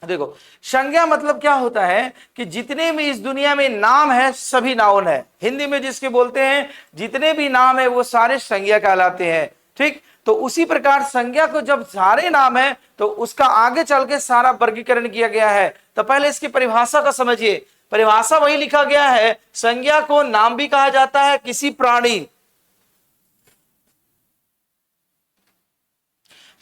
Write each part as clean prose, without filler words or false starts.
देखो, संज्ञा मतलब क्या होता है कि जितने भी इस दुनिया में नाम है सभी नाउन है। हिंदी में जिसके बोलते हैं जितने भी नाम है वो सारे संज्ञा कहलाते हैं। ठीक, तो उसी प्रकार संज्ञा को जब सारे नाम है तो उसका आगे चल के सारा वर्गीकरण किया गया है। तो पहले इसकी परिभाषा का समझिए। परिभाषा वही लिखा गया है, संज्ञा को नाम भी कहा जाता है किसी प्राणी,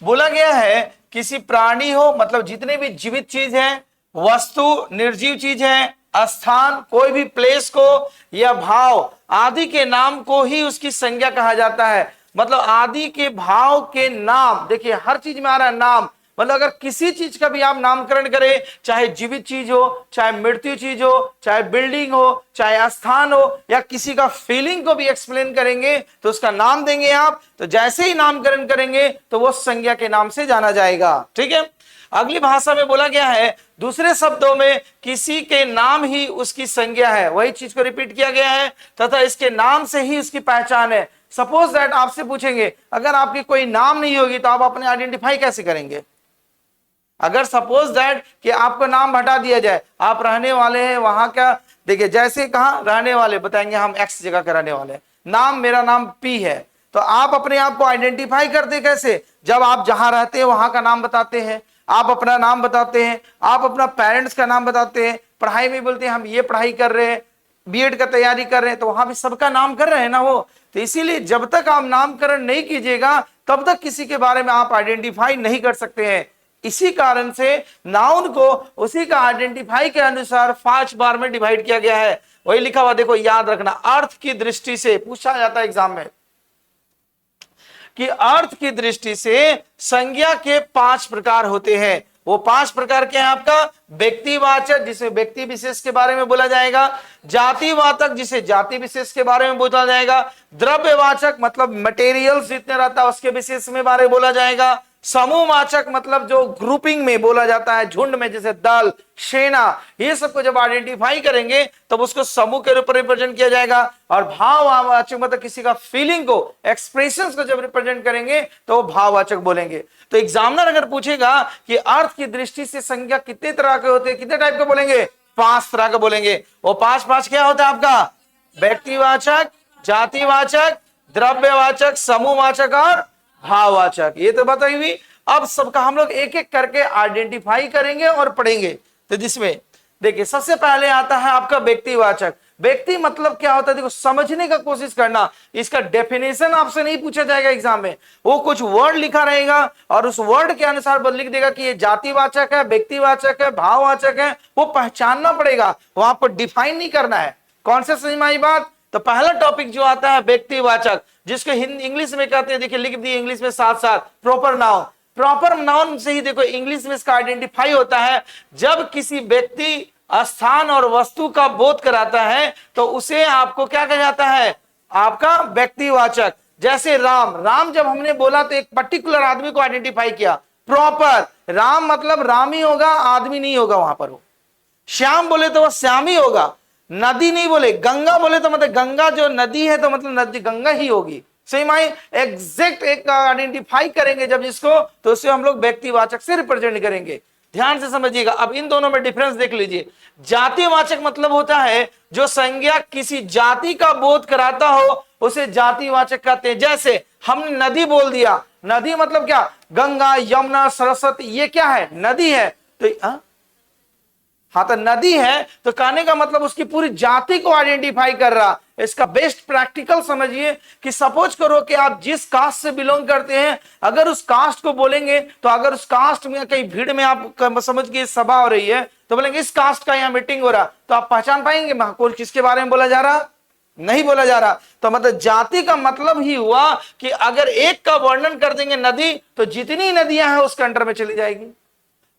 बोला गया है किसी प्राणी हो मतलब जितने भी जीवित चीज है, वस्तु निर्जीव चीज है, स्थान कोई भी प्लेस को या भाव आदि के नाम को ही उसकी संज्ञा कहा जाता है। मतलब आदि के भाव के नाम, देखिए हर चीज में आ रहा है नाम। मतलब अगर किसी चीज का भी आप नामकरण करें, चाहे जीवित चीज हो, चाहे मृत्यु चीज हो, चाहे बिल्डिंग हो, चाहे स्थान हो, या किसी का फीलिंग को भी एक्सप्लेन करेंगे तो उसका नाम देंगे आप, तो जैसे ही नामकरण करेंगे तो वो संज्ञा के नाम से जाना जाएगा। ठीक है, अगली भाषा में बोला गया है दूसरे शब्दों में किसी के नाम ही उसकी संज्ञा है, वही चीज को रिपीट किया गया है, तथा इसके नाम से ही उसकी पहचान है। सपोज दैट आपसे पूछेंगे अगर आपकी कोई नाम नहीं होगी तो आप अपने आइडेंटिफाई कैसे करेंगे? अगर सपोज दैट कि आपका नाम हटा दिया जाए, आप रहने वाले हैं वहां का, देखिए जैसे कहा रहने वाले बताएंगे हम एक्स जगह के रहने वाले, नाम मेरा नाम पी है, तो आप अपने आप को आइडेंटिफाई करते कैसे? जब आप जहां रहते हैं वहां का नाम बताते हैं, आप अपना नाम बताते हैं, आप अपना पेरेंट्स का नाम बताते हैं, पढ़ाई में बोलते हैं हम ये पढ़ाई कर रहे हैं, बीएड का तैयारी कर रहे हैं, तो वहां भी सबका नाम कर रहे हैं ना वो। तो इसीलिए जब तक आप नामकरण नहीं कीजिएगा तब तक किसी के बारे में आप आइडेंटिफाई नहीं कर सकते हैं। इसी कारण से नाउन को उसी का आइडेंटिफाई के अनुसार 5 बार में डिवाइड किया गया है। वही लिखा हुआ देखो, याद रखना, अर्थ की दृष्टि से पूछा जाता है एग्जाम में कि अर्थ की दृष्टि से संज्ञा के 5 प्रकार होते हैं। वो 5 प्रकार के हैं आपका व्यक्तिवाचक जिसे व्यक्ति विशेष के बारे में बोला जाएगा, जातिवाचक जिसे जाति विशेष के बारे में बोला जाएगा, द्रव्यवाचक मतलब मटेरियल्स जितने रहता है उसके विशेष में बारे में बोला जाएगा, समूहवाचक मतलब जो ग्रुपिंग में बोला जाता है झुंड में जैसे दल सेना, ये सबको जब आइडेंटिफाई करेंगे तब उसको समूह के रूप में रिप्रेजेंट किया जाएगा। और भाववाचक मतलब किसी का फीलिंग को एक्सप्रेशंस को जब रिप्रेजेंट करेंगे तो वो भाववाचक बोलेंगे। तो एग्जामिनर अगर पूछेगा कि अर्थ की दृष्टि से संज्ञा कितने तरह के होते हैं, कितने टाइप के बोलेंगे? 5 तरह के बोलेंगे। वो 5 क्या होता है आपका? व्यक्तिवाचक, जातिवाचक, द्रव्यवाचक, समूहवाचक और भाववाचक। ये तो बताई हुई। अब सबका हम लोग एक एक करके आइडेंटिफाई करेंगे और पढ़ेंगे। तो जिसमें देखिए सबसे पहले आता है आपका व्यक्तिवाचक। व्यक्ति मतलब क्या होता है, देखो समझने का कोशिश करना। इसका डेफिनेशन आपसे नहीं पूछा जाएगा एग्जाम में, वो कुछ वर्ड लिखा रहेगा और उस वर्ड के अनुसार लिख देगा कि ये जातिवाचक है, व्यक्तिवाचक है, भाववाचक है। वो पहचानना पड़ेगा, वहां पर डिफाइन नहीं करना है। कौन से समझ में आई बात? तो पहला टॉपिक जो आता है व्यक्तिवाचक, जिसको हिंदी इंग्लिश में कहते हैं, देखिए लिख दिए इंग्लिश में साथ साथ प्रॉपर नाउन। प्रॉपर नाउन से ही देखो इंग्लिश में इसका आइडेंटिफाई होता है। जब किसी व्यक्ति, स्थान और वस्तु का बोध कराता है तो उसे आपको क्या कहा जाता है? आपका व्यक्तिवाचक। जैसे राम, राम जब हमने बोला तो एक पर्टिकुलर आदमी को आइडेंटिफाई किया। प्रॉपर राम मतलब राम ही होगा, आदमी नहीं होगा वहां पर। वो श्याम बोले तो वह श्याम ही होगा, नदी नहीं बोले। गंगा बोले तो मतलब गंगा जो नदी है तो मतलब नदी गंगा ही होगी। सही माई एग्जैक्ट एक आइडेंटिफाई करेंगे जब जिसको, तो उसे हम लोग व्यक्तिवाचक से रिप्रेजेंट करेंगे। ध्यान से समझिएगा। अब इन दोनों में डिफरेंस देख लीजिए। जातिवाचक मतलब होता है जो संज्ञा किसी जाति का बोध कराता हो उसे जातिवाचक कहते हैं। जैसे हमने नदी बोल दिया, नदी मतलब क्या? गंगा, यमुना, सरस्वती, ये क्या है? नदी है। तो हाँ, तो नदी है तो कहने का मतलब उसकी पूरी जाति को आइडेंटिफाई कर रहा। इसका बेस्ट प्रैक्टिकल समझिए कि सपोज करो कि आप जिस कास्ट से बिलोंग करते हैं, अगर उस कास्ट को बोलेंगे तो अगर उस कास्ट में कहीं भीड़ में आप समझ के सभा हो रही है तो बोलेंगे इस कास्ट का यहाँ मीटिंग हो रहा, तो आप पहचान पाएंगे कौन किसके बारे में बोला जा रहा? नहीं बोला जा रहा। तो मतलब जाति का मतलब ही हुआ कि अगर एक का वर्णन कर देंगे नदी तो जितनी नदियां हैं उसके अंडर में चली जाएगी।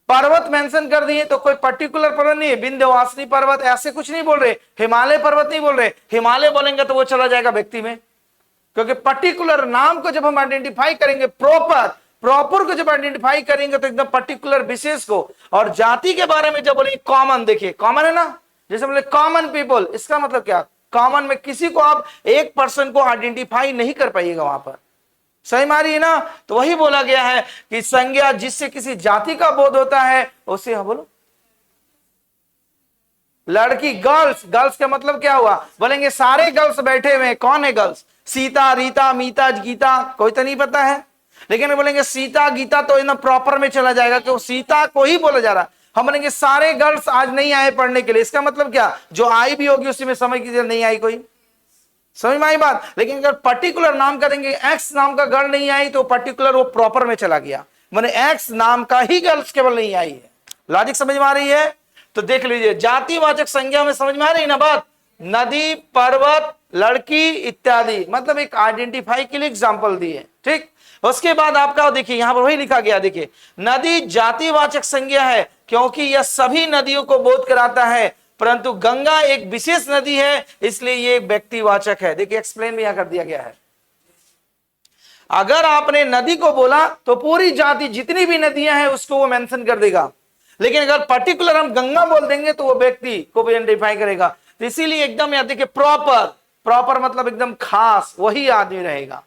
पर्वत मेंशन कर दिए तो कोई पर्टिकुलर पर्वत नहीं है, विंध्यवासिनी पर्वत ऐसे कुछ नहीं बोल रहे, हिमालय पर्वत नहीं बोल रहे। हिमालय बोलेंगे तो वो चला जाएगा व्यक्ति में, क्योंकि पर्टिकुलर नाम को जब हम आइडेंटिफाई करेंगे, प्रॉपर को जब आइडेंटिफाई करेंगे तो एकदम पर्टिकुलर विशेष को। और जाति के बारे में जब बोलेंगे कॉमन, देखिए कॉमन है ना, जैसे बोले कॉमन पीपल, इसका मतलब क्या? कॉमन में किसी को आप एक पर्सन को आइडेंटिफाई नहीं कर पाइएगा वहां पर। सही मारी है ना? तो वही बोला गया है कि संज्ञा जिससे किसी जाति का बोध होता है उसे हम बोलो लड़की, गर्ल्स। गर्ल्स का मतलब क्या हुआ? बोलेंगे सारे गर्ल्स बैठे हुए हैं, कौन है गर्ल्स? सीता, रीता, मीता, गीता, कोई तो नहीं पता है। लेकिन बोलेंगे सीता गीता तो एकदम प्रॉपर में चला जाएगा, क्यों सीता को ही बोला जा रहा। हम बोलेंगे सारे गर्ल्स आज नहीं आए पढ़ने के लिए, इसका मतलब क्या? जो आई भी होगी उसी में समझ कीजिए नहीं आई कोई। समझ में आई बात? लेकिन अगर पर्टिकुलर नाम करेंगे, एक्स नाम का गर्ल नहीं आई, तो पर्टिकुलर वो प्रॉपर में चला गया, माने एक्स नाम का ही गर्ल्स केवल नहीं आई है। लॉजिक समझ में आ रही है? तो देख लीजिए, जातिवाचक संज्ञा में समझ में आ रही ना बात? नदी, पर्वत, लड़की इत्यादि, मतलब एक आइडेंटिफाई के लिए एग्जाम्पल दिए। ठीक, उसके बाद आपका देखिए यहां पर वही लिखा गया, देखिए नदी जातिवाचक संज्ञा है क्योंकि यह सभी नदियों को बोध कराता है, परंतु गंगा एक विशेष नदी है इसलिए ये व्यक्तिवाचक है। देखिए एक्सप्लेन भी यहां कर दिया गया है। अगर आपने नदी को बोला तो पूरी जाति जितनी भी नदियां हैं उसको वो मेंशन कर देगा, लेकिन अगर पर्टिकुलर हम गंगा बोल देंगे तो वो व्यक्ति को भी आइडेंटिफाई करेगा। तो इसीलिए एकदम याद देखिए, प्रॉपर, प्रॉपर मतलब एकदम खास वही आदमी रहेगा।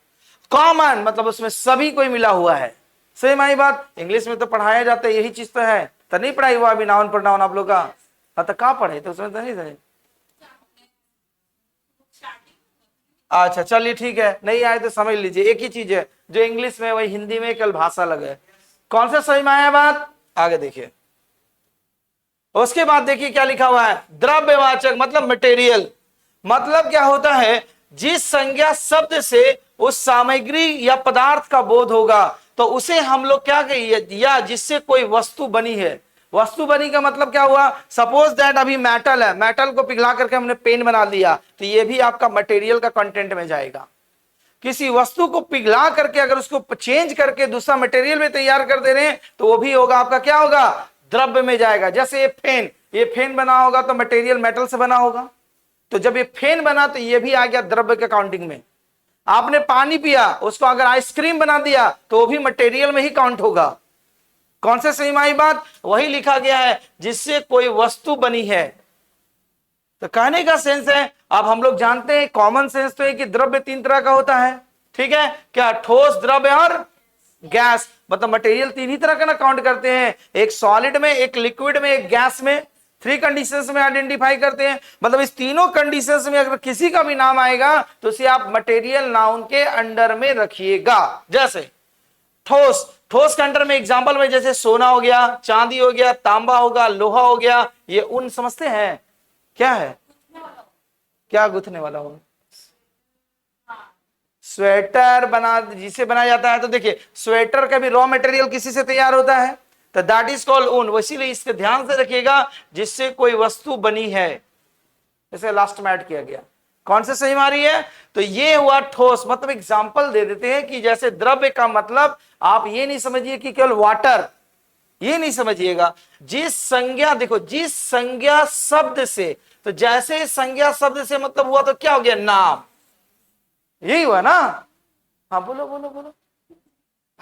कॉमन मतलब उसमें सभी कोई मिला हुआ है। सही माई बात? इंग्लिश में तो पढ़ाया जाता है, यही चीज तो है। तो नहीं पढ़ाई हुआ अभी नाउन प्रोनाउन आप लोग का? हाँ तो कहाँ पढ़े? तो उसमें तो नहीं थे। अच्छा चलिए ठीक है, नहीं आए तो समझ लीजिए, एक ही चीज है, जो इंग्लिश में वही हिंदी में कल भाषा अलग है। कौन सा सही में आया बात? आगे देखिए, उसके बाद देखिए क्या लिखा हुआ है, द्रव्यवाचक मतलब मटेरियल। मतलब क्या होता है? जिस संज्ञा शब्द से उस सामग्री या पदार्थ का बोध होगा तो उसे हम लोग क्या कहिए, या जिससे कोई वस्तु बनी है। वस्तु बनी का मतलब क्या हुआ? सपोज दैट अभी मेटल है, मेटल को पिघला करके हमने पेन बना दिया, तो ये भी आपका मटेरियल का कंटेंट में जाएगा। किसी वस्तु को पिघला करके अगर उसको चेंज करके दूसरा मटेरियल में तैयार कर दे रहे हैं तो वो भी होगा आपका, क्या होगा? द्रव्य में जाएगा। जैसे ये फेन बना होगा तो मटेरियल मेटल से बना होगा, तो जब ये फेन बना तो ये भी आ गया द्रव्य के काउंटिंग में। आपने पानी पिया, उसको अगर आइसक्रीम बना दिया तो वो भी मटेरियल में ही काउंट होगा। कौन से सही माई बात? वही लिखा गया है जिससे कोई वस्तु बनी है। तो कहने का सेंस है, अब हम लोग जानते हैं कॉमन सेंस तो है कि द्रव्य तीन तरह का होता है। ठीक है, क्या? ठोस, द्रव्य और गैस। मतलब मटेरियल तीन ही तरह का ना काउंट करते हैं, एक सॉलिड में, एक लिक्विड में, एक गैस में। थ्री कंडीशंस में आइडेंटिफाई करते हैं। मतलब इस तीनों कंडीशंस में अगर किसी का भी नाम आएगा तो उसे आप मटेरियल नाउन के अंडर में रखिएगा। जैसे ठोस, ठोस के अंडर में एग्जांपल में जैसे सोना हो गया, चांदी हो गया, तांबा होगा, लोहा हो गया। ये ऊन समझते हैं क्या है? क्या गुथने वाला ऊन? स्वेटर बना, जिसे बनाया जाता है। तो देखिए स्वेटर का भी रॉ मटेरियल किसी से तैयार होता है, तो दैट इज कॉल्ड ऊन। इसीलिए इसके ध्यान से रखिएगा, जिससे कोई वस्तु बनी है। इसे लास्ट में ऐड किया गया। कौन से सही मारी है? तो ये हुआ ठोस। मतलब एग्जांपल दे देते हैं कि जैसे द्रव्य का मतलब आप ये नहीं समझिए कि केवल वाटर, ये नहीं समझिएगा। जिस संज्ञा, देखो जिस संज्ञा शब्द से, तो जैसे संज्ञा शब्द से मतलब हुआ तो क्या हो गया? नाम। यही हुआ ना? हाँ बोलो बोलो बोलो।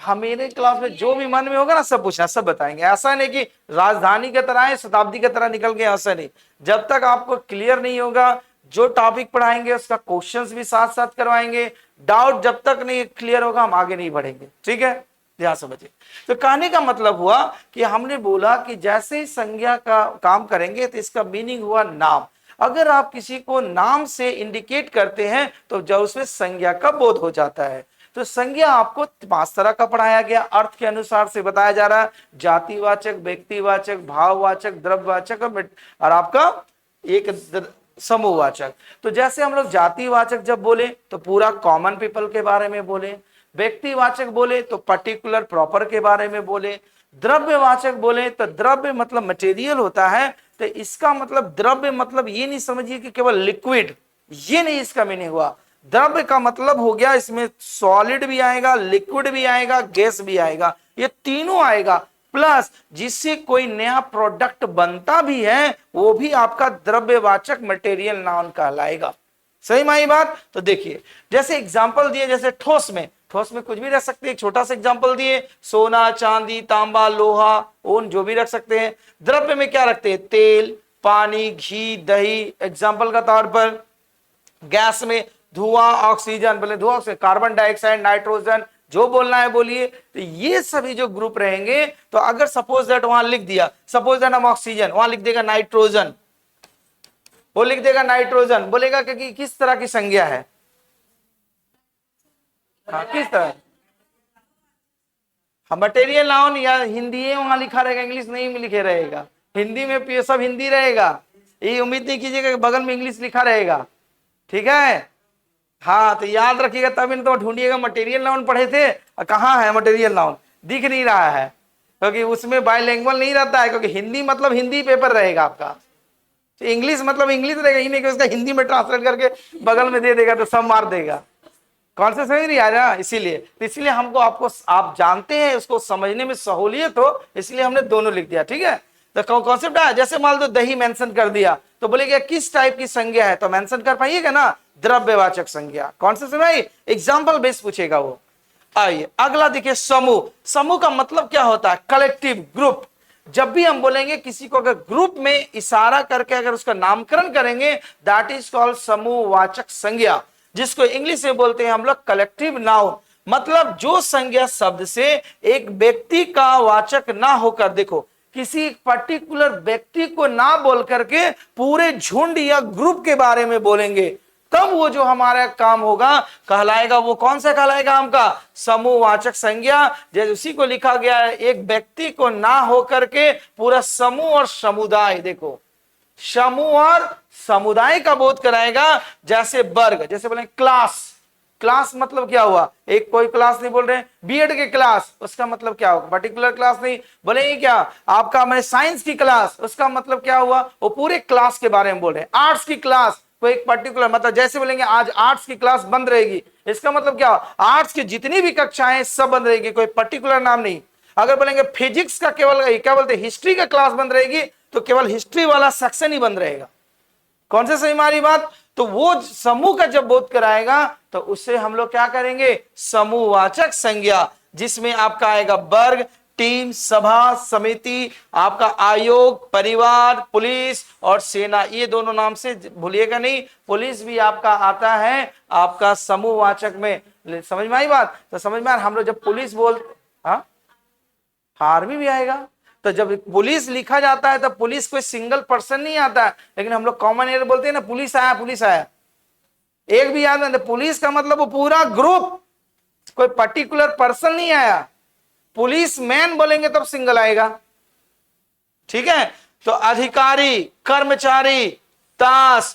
हम मेरे क्लास में जो भी मन में होगा ना सब पूछना, सब बताएंगे। ऐसा नहीं कि राजधानी की तरह है, शताब्दी की तरह निकल गए, ऐसा नहीं। जब तक आपको क्लियर नहीं होगा, जो टॉपिक पढ़ाएंगे उसका क्वेश्चंस भी साथ साथ करवाएंगे। डाउट जब तक नहीं क्लियर होगा हम आगे नहीं बढ़ेंगे। ठीक है, ध्यान समझिए। तो कहने का मतलब हुआ कि हमने बोला कि जैसे संज्ञा का काम करेंगे तो इसका मीनिंग हुआ नाम। अगर आप किसी को नाम से इंडिकेट करते हैं तो जब उसमें संज्ञा का बोध हो जाता है। तो संज्ञा आपको 5 तरह का पढ़ाया गया, अर्थ के अनुसार से बताया जा रहा है। जातिवाचक, व्यक्तिवाचक, भाववाचक, द्रव्यवाचक और आपका एक समूहवाचक। तो जैसे हम लोग जातिवाचक जब बोले तो पूरा कॉमन पीपल के बारे में बोले, व्यक्तिवाचक बोले तो पर्टिकुलर प्रॉपर के बारे में बोले, द्रव्यवाचक बोले तो द्रव्य मतलब मटेरियल होता है। तो इसका मतलब द्रव्य मतलब ये नहीं समझिए कि केवल लिक्विड, ये नहीं इसका मीनिंग हुआ। द्रव्य का मतलब हो गया इसमें सॉलिड भी आएगा, लिक्विड भी आएगा, गैस भी आएगा, ये तीनों आएगा। प्लस जिससे कोई नया प्रोडक्ट बनता भी है वो भी आपका द्रव्यवाचक मटेरियल नाउन कहलाएगा। सही माई बात? तो देखिए जैसे एग्जांपल दिए, जैसे ठोस में कुछ भी रख सकते हैं। एक छोटा सा एग्जांपल दिए, सोना, चांदी, तांबा, लोहा, ऊन, जो भी रख सकते हैं। द्रव्य में क्या रखते हैं? तेल, पानी, घी, दही। एग्जांपल का तौर पर गैस में धुआं, ऑक्सीजन, बोले धुआं से कार्बन डाइऑक्साइड, नाइट्रोजन, जो बोलना है बोलिए। तो ये सभी जो ग्रुप रहेंगे, तो अगर सपोज दैट वहां लिख दिया, सपोज दैट हम ऑक्सीजन, वहां लिख देगा नाइट्रोजन, वो लिख देगा नाइट्रोजन, बोलेगा कि किस तरह की संज्ञा है, हाँ किस तरह, हाँ मटेरियल नाउन, या हिंदी है वहां लिखा रहेगा, इंग्लिश नहीं लिखे रहेगा, हिंदी में सब हिंदी रहेगा, ये उम्मीद नहीं कीजिएगा कि बगल में इंग्लिश लिखा रहेगा, ठीक है। हाँ तो याद रखिएगा, तभी तो ढूंढिएगा मटेरियल नाउन पढ़े थे, कहाँ है मटेरियल नाउन, दिख नहीं रहा है, क्योंकि उसमें बायलैंग्वेज नहीं रहता है, क्योंकि हिंदी मतलब हिंदी पेपर रहेगा आपका, तो इंग्लिश मतलब इंग्लिश रहेगा ही नहीं कि उसका हिंदी में ट्रांसलेट करके बगल में दे देगा तो सब मार देगा, कौन से समझ नहीं आ रहा, इसीलिए तो इसलिए हमको आपको, आप जानते हैं उसको समझने में सहूलियत हो, इसलिए हमने दोनों लिख दिया, ठीक है। तो कॉन्सेप्ट है, जैसे मान लो दही मेंशन कर दिया तो बोलेगा किस टाइप की संज्ञा है, तो मेंशन कर पाइएगा ना, द्रव्यवाचक संज्ञा, कौन से समय एग्जाम्पल बेस पूछेगा वो। आइए अगला देखिए, समूह। समूह का मतलब क्या होता है, कलेक्टिव, ग्रुप। जब भी हम बोलेंगे किसी को अगर ग्रुप में इशारा करके अगर उसका नामकरण करेंगे, दैट इज कॉल्ड समूहवाचक संज्ञा, जिसको इंग्लिश में बोलते हैं हम लोग कलेक्टिव नाउन। मतलब जो संज्ञा शब्द से एक व्यक्ति का वाचक ना होकर, देखो किसी पर्टिकुलर व्यक्ति को ना बोल करके पूरे झुंड या ग्रुप के बारे में बोलेंगे, तब वो जो हमारा काम होगा कहलाएगा, वो कौन सा कहलाएगा, हमका समूहवाचक संज्ञा। जैसे उसी को लिखा गया है, एक व्यक्ति को ना होकर के पूरा समूह और समुदाय, देखो समूह और समुदाय का बोध कराएगा। जैसे वर्ग, जैसे बोले क्लास, क्लास मतलब क्या हुआ, एक कोई क्लास नहीं बोल रहे, बीएड के क्लास, उसका मतलब क्या होगा, पर्टिकुलर क्लास नहीं बोलेंगे, क्या आपका मैं साइंस की क्लास, उसका मतलब क्या हुआ, वो पूरे क्लास के बारे में बोल रहे हैं। आर्ट्स की क्लास, कोई एक पर्टिकुलर, मतलब जैसे बोलेंगे आज आर्ट्स की क्लास बंद रहेगी, इसका मतलब क्या, आर्ट्स की जितनी भी कक्षाएं सब बंद रहेगी, कोई पर्टिकुलर नाम नहीं। अगर बोलेंगे फिजिक्स का केवल क्या बोलते, हिस्ट्री का क्लास बंद रहेगी, तो केवल हिस्ट्री वाला सेक्शन ही बंद रहेगा। कौन से सही हमारी बात, तो वो समूह का जब बोध कराएगा तो उससे हम लोग क्या करेंगे, समूहवाचक संज्ञा, जिसमें आपका आएगा वर्ग, टीम, सभा, समिति, आपका आयोग, परिवार, पुलिस और सेना, ये दोनों नाम से भूलिएगा नहीं, पुलिस भी आपका आता है आपका समूहवाचक में। समझ में आई बात, तो समझ में हम लोग जब पुलिस बोलते, हाँ आर्मी भी आएगा, तो जब पुलिस लिखा जाता है तो पुलिस कोई सिंगल पर्सन नहीं आता है, लेकिन हम लोग कॉमन एयर बोलते हैं ना, पुलिस आया पुलिस आया, एक भी याद नहीं, पुलिस का मतलब वो पूरा ग्रुप, कोई पर्टिकुलर पर्सन नहीं आया। पुलिस मैन बोलेंगे तब सिंगल आएगा, ठीक है। तो अधिकारी, कर्मचारी, ताश,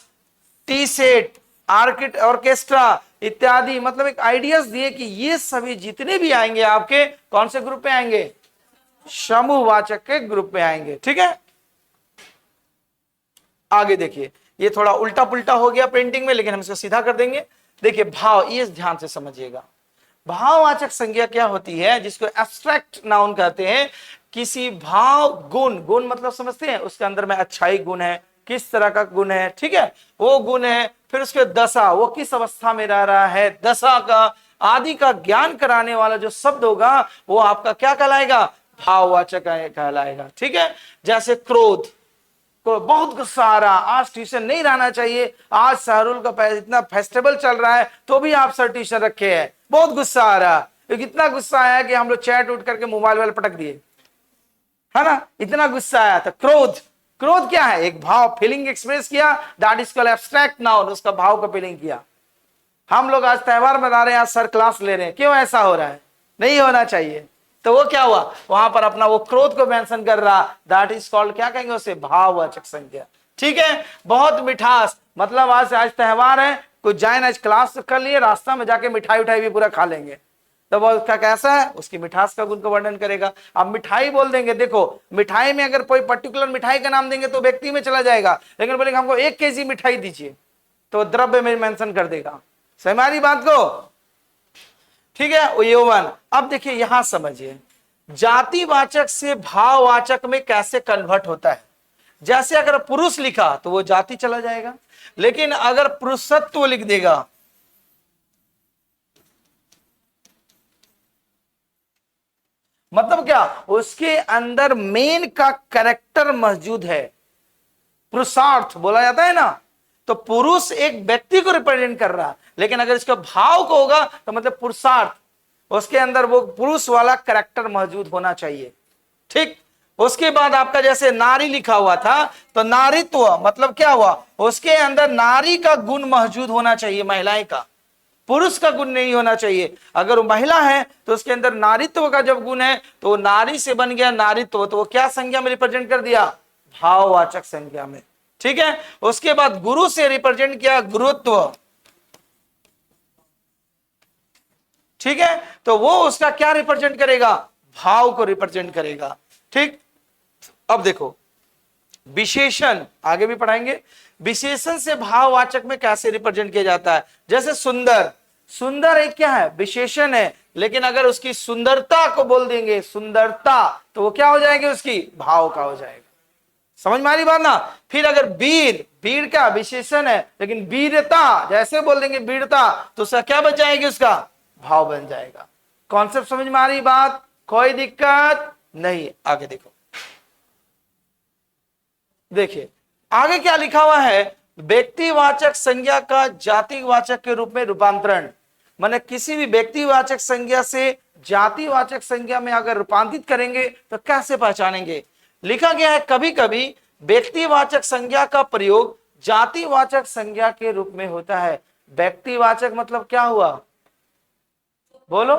टी सेट, ऑर्केस्ट्रा इत्यादि, मतलब एक आइडियाज दिए कि ये सभी जितने भी आएंगे आपके कौन से ग्रुप में आएंगे, समूहवाचक के ग्रुप में आएंगे, ठीक है। आगे देखिए, ये थोड़ा उल्टा पुल्टा हो गया प्रिंटिंग में, लेकिन हम इसको सीधा कर देंगे। देखिए भाव, ये ध्यान से समझिएगा, भाववाचक संज्ञा क्या होती है, जिसको एब्स्ट्रैक्ट नाउन कहते हैं। किसी भाव, गुण, गुण मतलब समझते हैं, उसके अंदर में अच्छाई गुण है, किस तरह का गुण है, ठीक है, वो गुण है। फिर उसके दशा, वो किस अवस्था में रह रहा है, दशा का आदि का ज्ञान कराने वाला जो शब्द होगा वो आपका क्या कहलाएगा, भाववाचक कहलाएगा, ठीक है। जैसे क्रोध, को बहुत गुस्सा आ रहा, आज ट्यूशन नहीं रहना चाहिए, आज शाहरुल का इतना फेस्टिवल चल रहा है तो भी आप सर ट्यूशन रखे हैं, बहुत गुस्सा आ रहा, इतना गुस्सा आया कि हम लोग चैट उठ करके मोबाइल वाले पटक दिए, है ना, इतना गुस्सा आया था। क्रोध, क्रोध क्या है, एक भाव, फीलिंग एक्सप्रेस किया, that is called abstract noun, उसका भाव का फीलिंग किया। हम लोग आज त्योहार मना रहे हैं, आज सर क्लास ले रहे हैं, क्यों ऐसा हो रहा है, नहीं होना चाहिए, तो वो क्या हुआ, वहां पर अपना वो क्रोध को मेंशन कर रहा, दैट इज कॉल्ड, क्या कहेंगे उसे, भाववाचक संज्ञा, ठीक है। बहुत मिठास, मतलब आज त्योहार है, कुछ जाए आज क्लास कर लिए, रास्ता में जाके मिठाई उठाई भी पूरा खा लेंगे, तो वो क्या कैसा है, उसकी मिठास का गुण का वर्णन करेगा। अब मिठाई बोल देंगे, देखो मिठाई में अगर कोई पर्टिकुलर मिठाई का नाम देंगे तो व्यक्ति में चला जाएगा, लेकिन बोलेंगे हमको 1 केजी मिठाई दीजिए तो द्रव्य में मेंशन कर देगा, समझ हमारी बात को, ठीक है। यौवन, अब देखिए यहां समझिए, जातिवाचक से भाववाचक में कैसे कन्वर्ट होता है। जैसे अगर पुरुष लिखा तो वो जाति चला जाएगा, लेकिन अगर पुरुषत्व लिख देगा, मतलब क्या, उसके अंदर मेन का कैरेक्टर मौजूद है, पुरुषार्थ बोला जाता है ना, तो पुरुष एक व्यक्ति को रिप्रेजेंट कर रहा, लेकिन अगर इसका भाव को होगा तो मतलब पुरुषार्थ, उसके अंदर वो पुरुष वाला कैरेक्टर मौजूद होना चाहिए, ठीक। उसके बाद आपका जैसे नारी लिखा हुआ था, तो नारीत्व मतलब क्या हुआ, उसके अंदर नारी का गुण मौजूद होना चाहिए, महिलाएं का, पुरुष का गुण नहीं होना चाहिए। अगर वो महिला है तो उसके अंदर नारीत्व का जब गुण है तो नारी से बन गया नारीत्व, तो वो क्या संज्ञा में रिप्रेजेंट कर दिया, भाववाचक संज्ञा में। ठीक है, उसके बाद गुरु से रिप्रेजेंट किया गुरुत्व। ठीक है, तो वो उसका क्या रिप्रेजेंट करेगा, भाव को रिप्रेजेंट करेगा। ठीक, अब देखो विशेषण आगे भी पढ़ाएंगे, विशेषण से भाववाचक में कैसे रिप्रेजेंट किया जाता है। जैसे सुंदर, सुंदर एक क्या है, विशेषण है, लेकिन अगर उसकी सुंदरता को बोल देंगे सुंदरता, तो वो क्या हो जाएगी, उसकी भाव का हो जाएगा। समझ में आ रही बात ना। फिर अगर वीर, वीर क्या विशेषण है, लेकिन वीरता जैसे बोल देंगे वीरता, तो उसका क्या बन जाएगी, उसका भाव बन जाएगा। कॉन्सेप्ट समझ में आ रही बात, कोई दिक्कत नहीं। आगे देखो, देखिए आगे क्या लिखा हुआ है, व्यक्तिवाचक संज्ञा का जातिवाचक के रूप में रूपांतरण। माने किसी भी व्यक्तिवाचक संज्ञा से जातिवाचक संज्ञा में अगर रूपांतरित करेंगे तो कैसे पहचानेंगे। लिखा गया है कभी कभी व्यक्तिवाचक संज्ञा का प्रयोग जातिवाचक संज्ञा के रूप में होता है। व्यक्तिवाचक मतलब क्या हुआ, बोलो,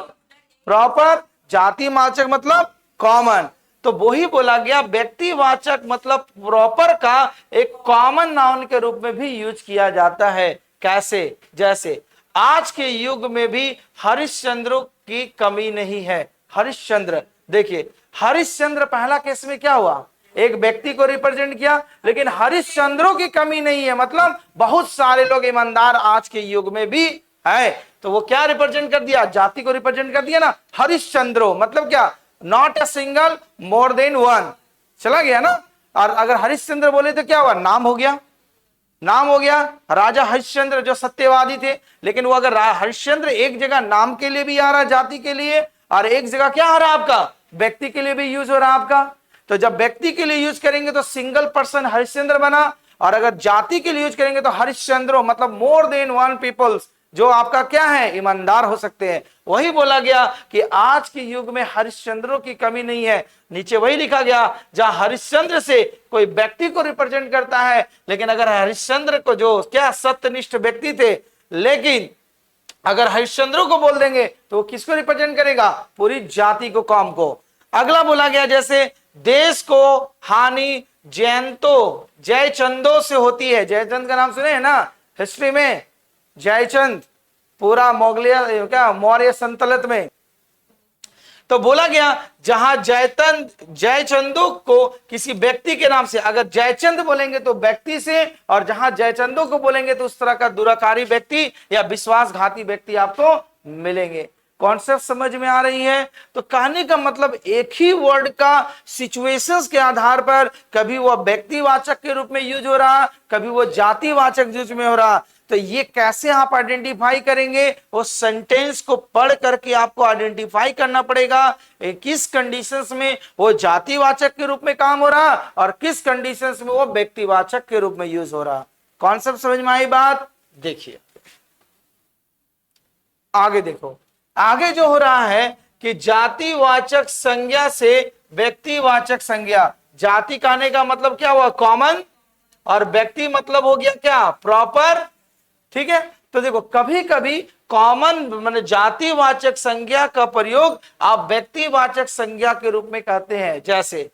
प्रॉपर। जातिवाचक मतलब कॉमन। तो वही बोला गया व्यक्तिवाचक मतलब प्रॉपर का एक कॉमन नाउन के रूप में भी यूज किया जाता है। कैसे, जैसे आज के युग में भी हरिश्चंद्रों की कमी नहीं है। हरिश्चंद्र, देखिए हरिश्चंद्र पहला केस में क्या हुआ, एक व्यक्ति को रिप्रेजेंट किया, लेकिन हरिश्चंद्रों की कमी नहीं है, मतलब बहुत सारे लोग ईमानदार आज के युग में भी है। तो वो क्या रिप्रेजेंट कर दिया, जाति को रिप्रेजेंट कर दिया ना, हरिश्चंद्रो मतलब क्या, not a single more than one, चला गया ना। और अगर हरिश्चंद्र बोले तो क्या हुआ, नाम हो गया, नाम हो गया। राजा हरिश्चंद्र जो सत्यवादी थे, लेकिन वो अगर हरिश्चंद्र एक जगह नाम के लिए भी आ रहा जाति के लिए, और एक जगह क्या आ रहा है आपका, व्यक्ति के लिए भी यूज हो रहा है आपका। तो जब व्यक्ति के लिए यूज करेंगे तो सिंगल पर्सन हरिश्चंद्र बना, और अगर जाति के लिए यूज करेंगे तो हरिश्चंद्रो मतलब मोर देन वन पीपल्स, जो आपका क्या है, ईमानदार हो सकते हैं। वही बोला गया कि आज के युग में हरिश्चंद्रों की कमी नहीं है। नीचे वही लिखा गया जहां हरिश्चंद्र से कोई व्यक्ति को रिप्रेजेंट करता है, लेकिन अगर हरिश्चंद्र को जो क्या सत्यनिष्ठ व्यक्ति थे, लेकिन अगर हरिश्चंद्रों को बोल देंगे तो वो किसको रिप्रेजेंट करेगा, पूरी जाति को, कौम को। अगला बोला गया जैसे देश को हानि जयचंदों से होती है। जयचंद का नाम सुने हैं ना हिस्ट्री में, जयचंद पूरा मोगलिया क्या मौर्य संतलत में। तो बोला गया जहां जयचंदों को किसी व्यक्ति के नाम से, अगर जयचंद बोलेंगे तो व्यक्ति से, और जहां जयचंदों को बोलेंगे तो उस तरह का दुराकारी व्यक्ति या विश्वासघाती व्यक्ति आपको मिलेंगे। कॉन्सेप्ट समझ में आ रही है। तो कहने का मतलब एक ही वर्ड का सिचुएशंस के आधार पर कभी वो व्यक्तिवाचक के रूप में यूज हो रहा, कभी वो जातिवाचक यूज में हो रहा। तो ये कैसे आप आइडेंटिफाई करेंगे, वो सेंटेंस को पढ़ करके आपको आइडेंटिफाई करना पड़ेगा किस कंडीशंस में वो जातिवाचक के रूप में काम हो रहा और किस कंडीशंस में वो व्यक्तिवाचक के रूप में यूज हो रहा। कॉन्सेप्ट समझ में आई बात। देखिए आगे देखो, आगे जो हो रहा है कि जातिवाचक संज्ञा से व्यक्तिवाचक संज्ञा। जाति कहने का मतलब क्या हुआ, कॉमन, और व्यक्ति मतलब हो गया क्या, प्रॉपर। ठीक है, तो देखो कभी कभी कॉमन माने जातिवाचक संज्ञा का प्रयोग आप व्यक्तिवाचक संज्ञा के रूप में कहते हैं। जैसे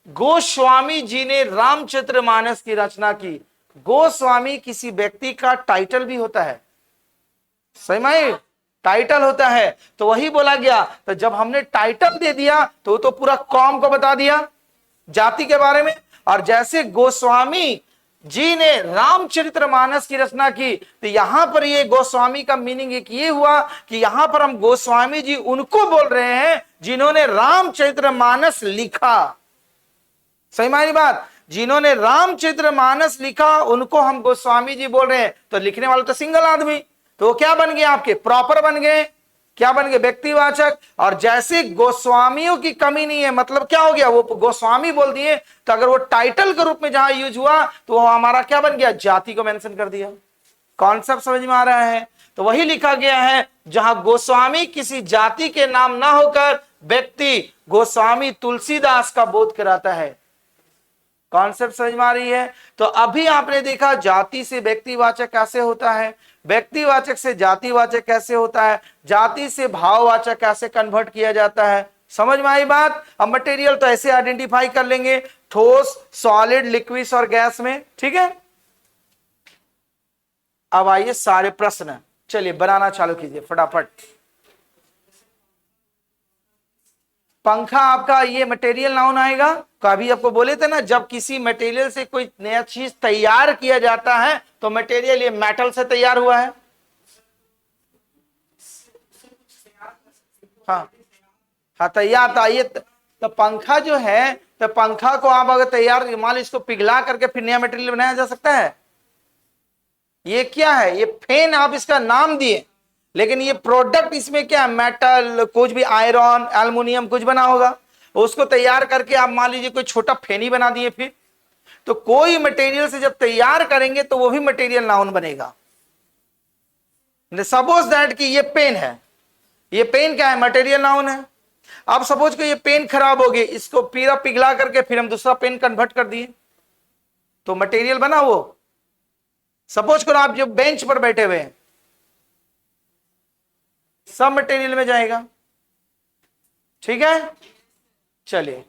गोस्वामी जी ने रामचरितमानस की रचना की। गोस्वामी किसी व्यक्ति का टाइटल भी होता है, सही में टाइटल होता है। तो वही बोला गया, तो जब हमने टाइटल दे दिया तो पूरा कॉम को बता दिया जाति के बारे में। और जैसे गोस्वामी जी ने रामचरितमानस की रचना की, तो यहां पर ये गोस्वामी का मीनिंग एक ये हुआ कि यहां पर हम गोस्वामी जी उनको बोल रहे हैं जिन्होंने रामचरितमानस लिखा। सही मानी बात, जिन्होंने रामचरितमानस लिखा उनको हम गोस्वामी जी बोल रहे हैं। तो लिखने वाला तो सिंगल आदमी, तो वो क्या बन गए आपके, प्रॉपर बन गए, क्या बन गए, व्यक्तिवाचक। और जैसे गोस्वामियों की कमी नहीं है, मतलब क्या हो गया, वो गोस्वामी बोल दिए, तो अगर वो टाइटल के रूप में जहां यूज हुआ तो वो हमारा क्या बन गया, जाति को मेंशन कर दिया। कॉन्सेप्ट समझ में आ रहा है। तो वही लिखा गया है जहां गोस्वामी किसी जाति के नाम ना होकर व्यक्ति गोस्वामी तुलसीदास का बोध कराता है। कॉन्सेप्ट समझ में आ रही है? तो अभी आपने देखा जाति से व्यक्तिवाचक कैसे होता है, व्यक्तिवाचक से जातिवाचक कैसे होता है, जाति से भाववाचक कैसे कन्वर्ट किया जाता है। समझ में आई बात? अब मटेरियल तो ऐसे आइडेंटिफाई कर लेंगे, ठोस, सॉलिड, लिक्विड और गैस में। ठीक है, अब आइए सारे प्रश्न, चलिए बनाना चालू कीजिए फटाफट। पंखा आपका ये मटेरियल नाउन आएगा। तो अभी आपको बोले थे ना, जब किसी मटेरियल से कोई नया चीज तैयार किया जाता है तो मटेरियल ये मेटल से तैयार हुआ है। हाँ हाँ, तैयार था ये। तो पंखा जो है, तो पंखा को आप अगर तैयार, मान लो इसको पिघला करके फिर नया मटेरियल बनाया जा सकता है। ये क्या है? ये फैन, आप इसका नाम दिए, लेकिन ये प्रोडक्ट इसमें क्या है? मेटल, कुछ भी आयरन, एल्युमिनियम कुछ बना होगा, उसको तैयार करके आप मान लीजिए कोई छोटा फैन ही बना दिए। फिर तो कोई मटेरियल से जब तैयार करेंगे तो वो भी मटेरियल नाउन बनेगा। सपोज दैट कि ये पेन है, ये पेन क्या है? मटेरियल नाउन है। अब सपोज कि ये पेन खराब हो गई, इसको पूरा पिघला करके फिर हम दूसरा पेन कन्वर्ट कर दिए, तो मटेरियल बना वो। सपोज करो आप जो बेंच पर बैठे हुए हैं, सब मटेरियल में जाएगा। ठीक है, चलिए